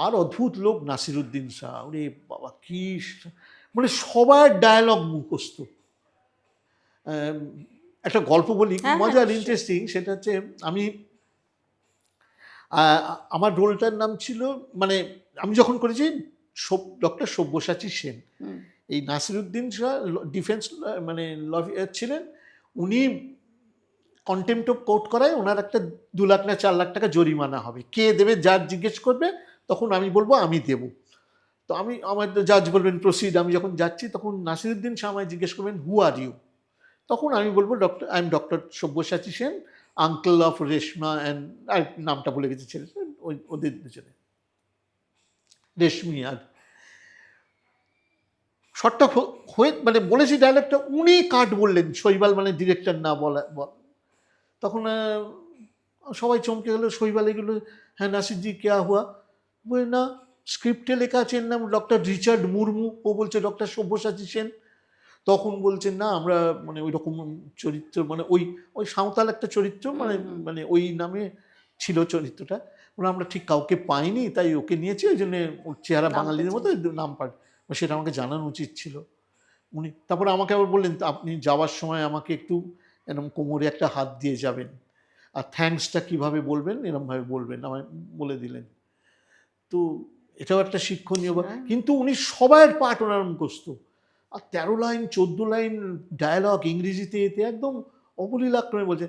আর অদ্ভুত লোক নাসিরুদ্দিন শাহ, ওরে বাবা কি মানে সবার ডায়ালগ মুখস্থ। একটা গল্প বলি, হ্যাঁ, মজার নিশ্চয়ই। ইন্টারেস্টিং। সেটা হচ্ছে আমি আমার রোলটার নাম ছিল, মানে আমি যখন করেছি ডক্টর সব্যসাচী সেন। এই নাসিরুদ্দিন শাহ ডিফেন্স মানে লয়ার ছিলেন। উনি কন্টেম্পট অফ কোর্ট করায় ওনার একটা 2 লাখ না 4 লাখ টাকা জরিমানা হবে, কে দেবে জাজ জিজ্ঞেস করবে, তখন আমি বলবো আমি দেব। তো আমার জাজ বলবেন প্রসিড। আমি যখন যাচ্ছি তখন নাসিরুদ্দিন শাহ আমায় জিজ্ঞেস করবেন হু আর ইউ, তখন আমি বলবো I am doctor Sabyasachi Sen, uncle of Reshma and নামটা বলে গেছে ছেলে, ওদের দুজনে, রেশমি। আর শর্টটা হয়ে মানে বলেছি ডায়লগটা, উনি কাট বললেন, শৈবাল মানে ডিরেক্টর না বল। তখন সবাই চমকে গেল, শৈবাল এগুলো, হ্যাঁ নাসিরজি কেয়া হুয়া, বলে না স্ক্রিপ্টে লেখা আছে এর নাম ডক্টর রিচার্ড মুর্মু, ও বলছে ডক্টর সব্যসাচী সেন। তখন বলছেন না আমরা মানে ওই রকম চরিত্র, মানে ওই সাঁওতাল একটা চরিত্র, মানে ওই নামে ছিল চরিত্রটা, আমরা ঠিক কাউকে পাইনি তাই ওকে নিয়েছি, ওই জন্য ওর চেহারা বাঙালিদের মতো নাম পাঠ, সেটা আমাকে জানানো উচিত ছিল। উনি তারপরে আমাকে আবার বললেন আপনি যাওয়ার সময় আমাকে একটু এরকম কোমরে একটা হাত দিয়ে যাবেন, আর থ্যাঙ্কসটা কীভাবে বলবেন এরমভাবে বলবেন, আমায় বলে দিলেন। তো এটাও একটা শিক্ষণীয়। কিন্তু উনি সবার পাঠ ওনার মুখস্থ, আর 13 লাইন 14 লাইন ডায়ালগ ইংরেজিতে, এতে একদম অবলীলাক্রমে বলছে।